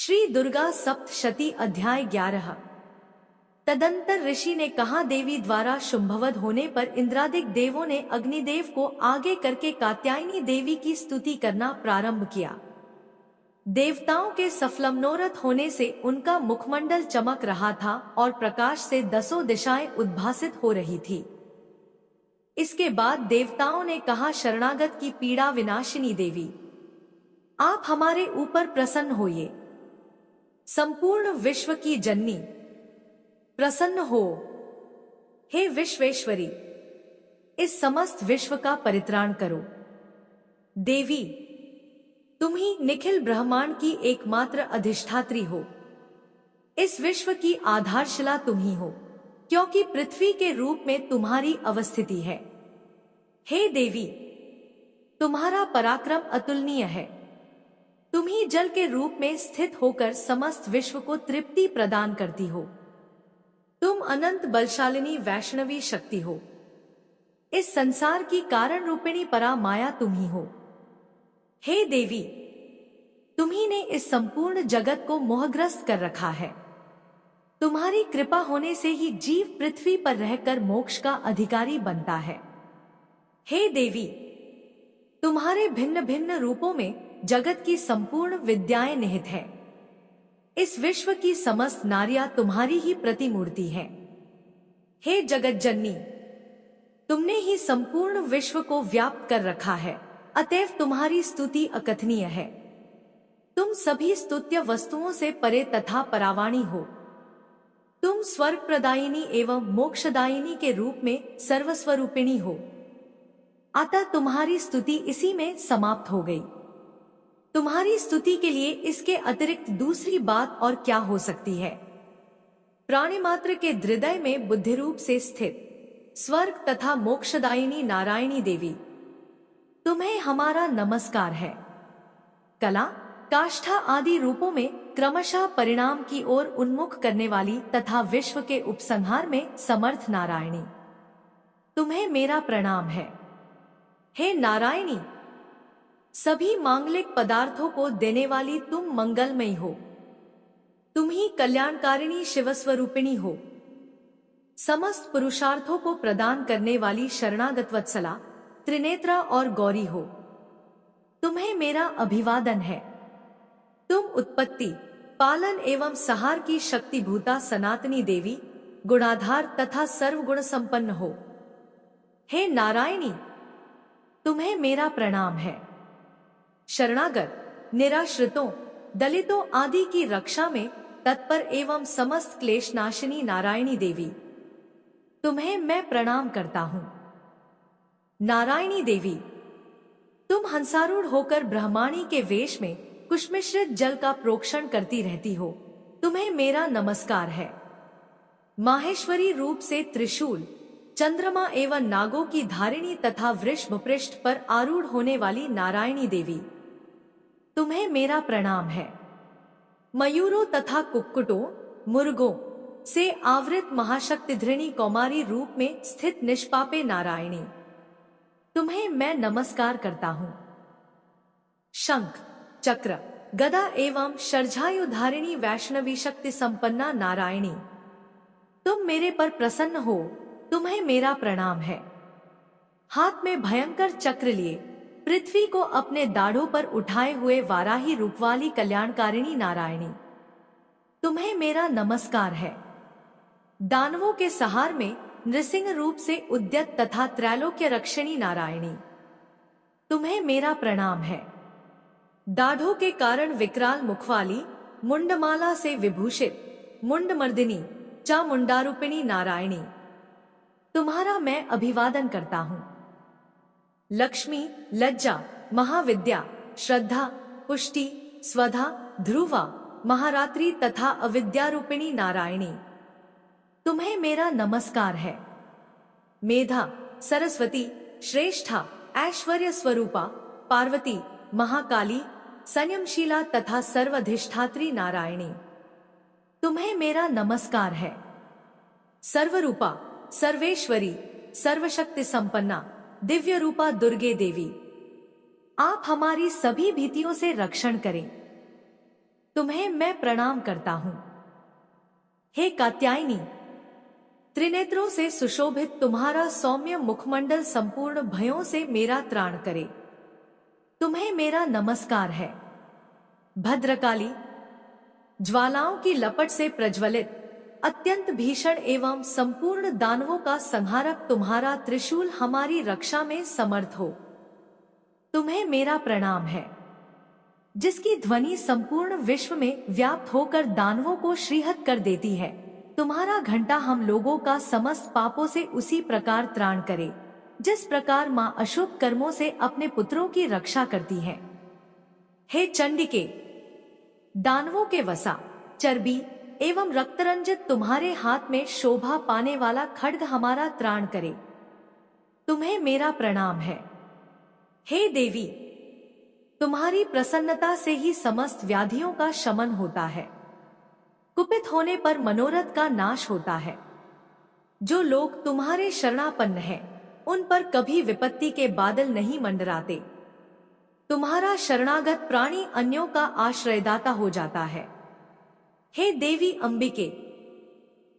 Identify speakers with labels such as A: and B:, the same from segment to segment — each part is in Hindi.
A: श्री दुर्गा सप्तशती अध्याय 11। तदंतर ऋषि ने कहा, देवी द्वारा शुंभवध होने पर इंद्रादिक देवों ने अग्निदेव को आगे करके कात्यायनी देवी की स्तुति करना प्रारंभ किया। देवताओं के सफलमनोरथ होने से उनका मुखमंडल चमक रहा था और प्रकाश से दसों दिशाएं उद्भासित हो रही थी। इसके बाद देवताओं ने कहा, शरणागत की पीड़ा विनाशिनी देवी, आप हमारे ऊपर प्रसन्न होइए। संपूर्ण विश्व की जननी, प्रसन्न हो। हे विश्वेश्वरी, इस समस्त विश्व का परित्राण करो। देवी, तुम ही निखिल ब्रह्मांड की एकमात्र अधिष्ठात्री हो। इस विश्व की आधारशिला तुम ही हो, क्योंकि पृथ्वी के रूप में तुम्हारी अवस्थिति है। हे देवी, तुम्हारा पराक्रम अतुलनीय है। तुम ही जल के रूप में स्थित होकर समस्त विश्व को तृप्ति प्रदान करती हो। तुम अनंत बलशालिनी वैष्णवी शक्ति हो। इस संसार की कारण रूपिणी परा माया तुम ही हो। हे देवी, तुम ही ने इस संपूर्ण जगत को मोहग्रस्त कर रखा है। तुम्हारी कृपा होने से ही जीव पृथ्वी पर रहकर मोक्ष का अधिकारी बनता है। हे देवी, तुम्हारे भिन्न भिन्न रूपों में जगत की संपूर्ण विद्याएं निहित है। इस विश्व की समस्त नारियां तुम्हारी ही प्रतिमूर्ति है। हे जगत जननी, तुमने ही संपूर्ण विश्व को व्याप्त कर रखा है, अतएव तुम्हारी स्तुति अकथनीय है। तुम सभी स्तुत्य वस्तुओं से परे तथा परावाणी हो। तुम स्वर्ग प्रदायिनी एवं मोक्षदायिनी के रूप में सर्वस्वरूपिणी हो। अतः तुम्हारी स्तुति इसी में समाप्त हो गई। तुम्हारी स्तुति के लिए इसके अतिरिक्त दूसरी बात और क्या हो सकती है। प्राणी मात्र के हृदय में बुद्धि रूप से स्थित स्वर्ग तथा मोक्षदायिनी नारायणी देवी, तुम्हें हमारा नमस्कार है। कला, काष्ठा आदि रूपों में क्रमशः परिणाम की ओर उन्मुख करने वाली तथा विश्व के उपसंहार में समर्थ नारायणी, तुम्हें मेरा प्रणाम है। हे नारायणी, सभी मांगलिक पदार्थों को देने वाली तुम मंगलमयी हो। तुम ही कल्याणकारिणी शिवस्वरूपिणी हो। समस्त पुरुषार्थों को प्रदान करने वाली शरणागत वत्सला, त्रिनेत्रा और गौरी हो। तुम्हें मेरा अभिवादन है। तुम उत्पत्ति, पालन एवं सहार की शक्तिभूता सनातनी देवी, गुणाधार तथा सर्वगुण संपन्न हो। हे नारायणी, तुम्हें मेरा प्रणाम है। शरणागत, निराश्रितों, दलितों आदि की रक्षा में तत्पर एवं समस्त क्लेशनाशिनी नारायणी देवी, तुम्हें मैं प्रणाम करता हूँ। नारायणी देवी, तुम हंसारूढ़ होकर ब्रह्माणी के वेश में कुशमिश्रित जल का प्रोक्षण करती रहती हो। तुम्हें मेरा नमस्कार है। माहेश्वरी रूप से त्रिशूल, चंद्रमा एवं नागों की धारिणी तथा वृषभ पृष्ठ पर आरूढ़ होने वाली नारायणी देवी, तुम्हें मेरा प्रणाम है। मयूरों तथा कुक्कुटों, मुर्गों से आवृत महाशक्तिधृणी कौमारी रूप में स्थित निष्पापे नारायणी, तुम्हें मैं नमस्कार करता हूँ। शंख, चक्र, गदा एवं शरझायुधारिणी वैष्णवी शक्ति संपन्ना नारायणी, तुम मेरे पर प्रसन्न हो। तुम्हें मेरा प्रणाम है। हाथ में भयंकर चक्र लिए पृथ्वी को अपने दाढ़ों पर उठाए हुए वाराही रूपवाली कल्याणकारिणी नारायणी, तुम्हें मेरा नमस्कार है। दानवों के सहार में नृसिंह रूप से उद्यत तथा त्रैलोक्य रक्षिणी नारायणी, तुम्हें मेरा प्रणाम है। दाढ़ों के कारण विकराल मुखवाली, मुंडमाला से विभूषित मुंडमर्दिनी चामुंडारूपिणी नारायणी, तुम्हारा मैं अभिवादन करता हूँ। लक्ष्मी, लज्जा, महाविद्या, श्रद्धा, पुष्टि, स्वधा, ध्रुवा, महारात्रि तथा अविद्यारूपिणी नारायणी, तुम्हें मेरा नमस्कार है। मेधा, सरस्वती, श्रेष्ठा, ऐश्वर्य स्वरूपा, पार्वती, महाकाली, संयमशीला तथा सर्वाधिष्ठात्री नारायणी, तुम्हें मेरा नमस्कार है। सर्वरूपा, सर्वेश्वरी, सर्वशक्ति संपन्ना, दिव्य रूपा दुर्गे देवी, आप हमारी सभी भीतियों से रक्षण करें। तुम्हें मैं प्रणाम करता हूँ। हे कात्यायनी, त्रिनेत्रों से सुशोभित तुम्हारा सौम्य मुखमंडल संपूर्ण भयों से मेरा त्राण करे। तुम्हें मेरा नमस्कार है। भद्रकाली, ज्वालाओं की लपट से प्रज्वलित अत्यंत भीषण एवं संपूर्ण दानवों का संहारक तुम्हारा त्रिशूल हमारी रक्षा में समर्थ हो। तुम्हें मेरा प्रणाम है, जिसकी ध्वनि संपूर्ण विश्व में व्याप्त होकर दानवों को श्रीहत कर देती है। तुम्हारा घंटा हम लोगों का समस्त पापों से उसी प्रकार त्राण करे, जिस प्रकार माँ अशुभ कर्मों से अपने पुत्रों की रक्षा करती है। हे चंडिके, दानवों के वसा, चर्बी एवं रक्तरंजित तुम्हारे हाथ में शोभा पाने वाला खड्ग हमारा त्राण करे। तुम्हें मेरा प्रणाम है। हे देवी, तुम्हारी प्रसन्नता से ही समस्त व्याधियों का शमन होता है। कुपित होने पर मनोरथ का नाश होता है। जो लोग तुम्हारे शरणापन्न हैं, उन पर कभी विपत्ति के बादल नहीं मंडराते। तुम्हारा शरणागत प्राणी अन्यों का आश्रयदाता हो जाता है। हे देवी अंबिके,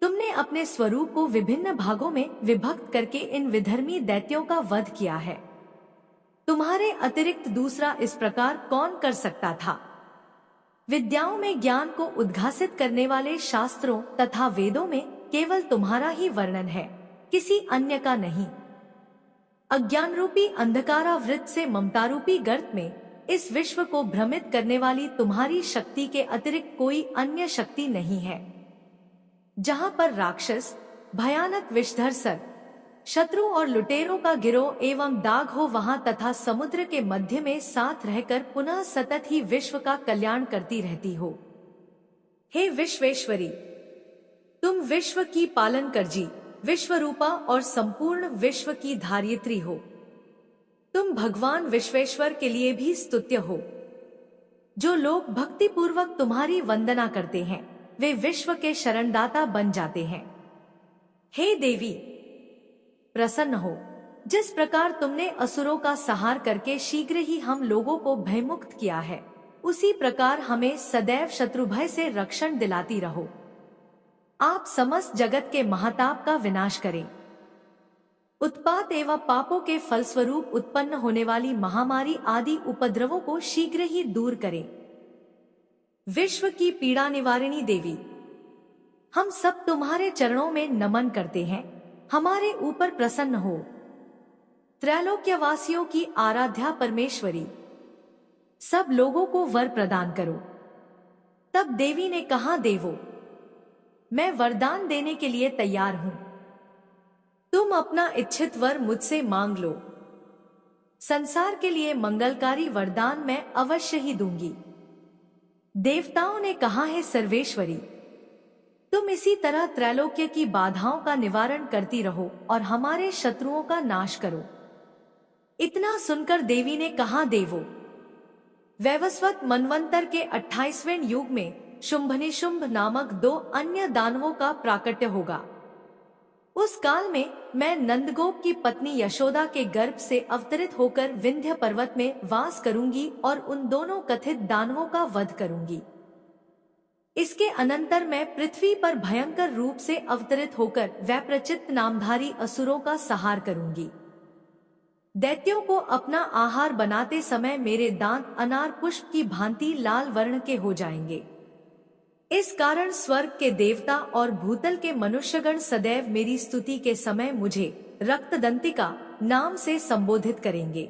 A: तुमने अपने स्वरूप को विभिन्न भागों में विभक्त करके इन विधर्मी दैत्यों का वध किया है। तुम्हारे अतिरिक्त दूसरा इस प्रकार कौन कर सकता था। विद्याओं में ज्ञान को उद्घासित करने वाले शास्त्रों तथा वेदों में केवल तुम्हारा ही वर्णन है, किसी अन्य का नहीं। अज्ञान रूपी अंधकारावृत से ममतारूपी गर्त में इस विश्व को भ्रमित करने वाली तुम्हारी शक्ति के अतिरिक्त कोई अन्य शक्ति नहीं है। जहाँ पर राक्षस, भयानक विषधर सर्प, शत्रु और लुटेरों का गिरोह एवं दाग हो, वहां तथा समुद्र के मध्य में साथ रहकर पुनः सतत ही विश्व का कल्याण करती रहती हो। हे विश्वेश्वरी, तुम विश्व की पालन करजी, विश्वरूपा और संपूर्ण विश्व की धारित्री हो। तुम भगवान विश्वेश्वर के लिए भी स्तुत्य हो। जो लोग भक्ति पूर्वक तुम्हारी वंदना करते हैं, वे विश्व के शरणदाता बन जाते हैं। हे देवी, प्रसन्न हो। जिस प्रकार तुमने असुरों का संहार करके शीघ्र ही हम लोगों को भयमुक्त किया है, उसी प्रकार हमें सदैव शत्रु भय से रक्षण दिलाती रहो। आप समस्त जगत के महाताप का विनाश करें। उत्पात एवं पापों के फलस्वरूप उत्पन्न होने वाली महामारी आदि उपद्रवों को शीघ्र ही दूर करें। विश्व की पीड़ा निवारिणी देवी, हम सब तुम्हारे चरणों में नमन करते हैं। हमारे ऊपर प्रसन्न हो। त्रैलोक्यवासियों की आराध्या परमेश्वरी, सब लोगों को वर प्रदान करो। तब देवी ने कहा, देवो, मैं वरदान देने के लिए तैयार हूं। तुम अपना इच्छित वर मुझसे मांग लो। संसार के लिए मंगलकारी वरदान मैं अवश्य ही दूंगी। देवताओं ने कहा, है सर्वेश्वरी, तुम इसी तरह त्रैलोक्य की बाधाओं का निवारण करती रहो और हमारे शत्रुओं का नाश करो। इतना सुनकर देवी ने कहा, देवो, वैवस्वत मनवंतर के 28वें युग में शुंभनिशुंभ नामक 2 अन्य दानवों का प्राकट्य होगा। उस काल में मैं नंदगोप की पत्नी यशोदा के गर्भ से अवतरित होकर विंध्य पर्वत में वास करूंगी और उन दोनों कथित दानवों का वध करूंगी। इसके अनंतर मैं पृथ्वी पर भयंकर रूप से अवतरित होकर वैप्रचित्त नामधारी असुरों का संहार करूंगी। दैत्यों को अपना आहार बनाते समय मेरे दांत अनार पुष्प की भांति लाल वर्ण के हो जाएंगे। इस कारण स्वर्ग के देवता और भूतल के मनुष्यगण सदैव मेरी स्तुति के समय मुझे रक्तदंतिका नाम से संबोधित करेंगे।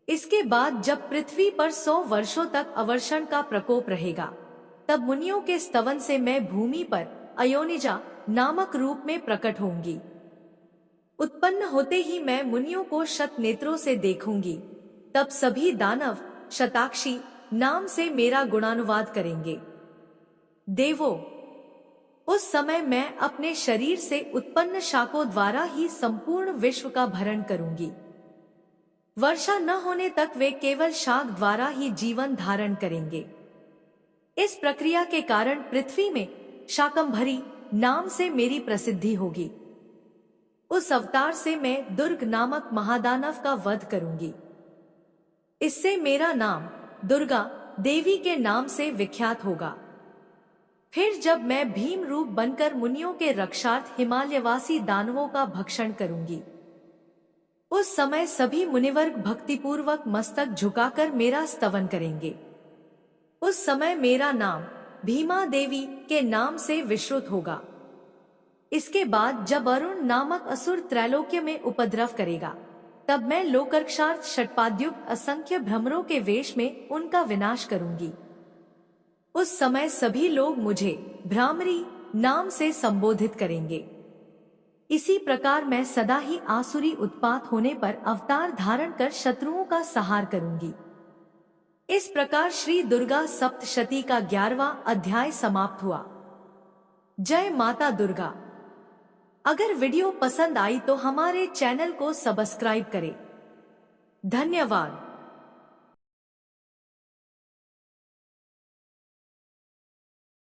A: इसके बाद जब पृथ्वी पर 100 वर्षों तक अवर्षण का प्रकोप रहेगा, तब मुनियों के स्तवन से मैं भूमि पर अयोनिजा नामक रूप में प्रकट होंगी। उत्पन्न होते ही मैं मुनियों को शत नेत्रों से देखूंगी। तब सभी दानव शताक्षी नाम से मेरा गुणानुवाद करेंगे। देवो, उस समय मैं अपने शरीर से उत्पन्न शाकों द्वारा ही संपूर्ण विश्व का भरण करूंगी। वर्षा न होने तक वे केवल शाक द्वारा ही जीवन धारण करेंगे। इस प्रक्रिया के कारण पृथ्वी में शाकंभरी नाम से मेरी प्रसिद्धि होगी। उस अवतार से मैं दुर्ग नामक महादानव का वध करूंगी। इससे मेरा नाम दुर्गा देवी के नाम से विख्यात होगा। फिर जब मैं भीम रूप बनकर मुनियों के रक्षार्थ हिमालयवासी दानवों का भक्षण करूंगी, उस समय सभी मुनिवर्ग भक्तिपूर्वक मस्तक झुकाकर मेरा स्तवन करेंगे। उस समय मेरा नाम भीमा देवी के नाम से विश्रुत होगा। इसके बाद जब अरुण नामक असुर त्रैलोक्य में उपद्रव करेगा, तब मैं लोकरक्षार्थ षटपाद्युक्त असंख्य भ्रमरों के वेश में उनका विनाश करूंगी। उस समय सभी लोग मुझे भ्रामरी नाम से संबोधित करेंगे। इसी प्रकार मैं सदा ही आसुरी उत्पात होने पर अवतार धारण कर शत्रुओं का संहार करूंगी। इस प्रकार श्री दुर्गा सप्तशती का 11वां अध्याय समाप्त हुआ। जय माता दुर्गा। अगर वीडियो पसंद आई तो हमारे चैनल को सब्सक्राइब करें। धन्यवाद।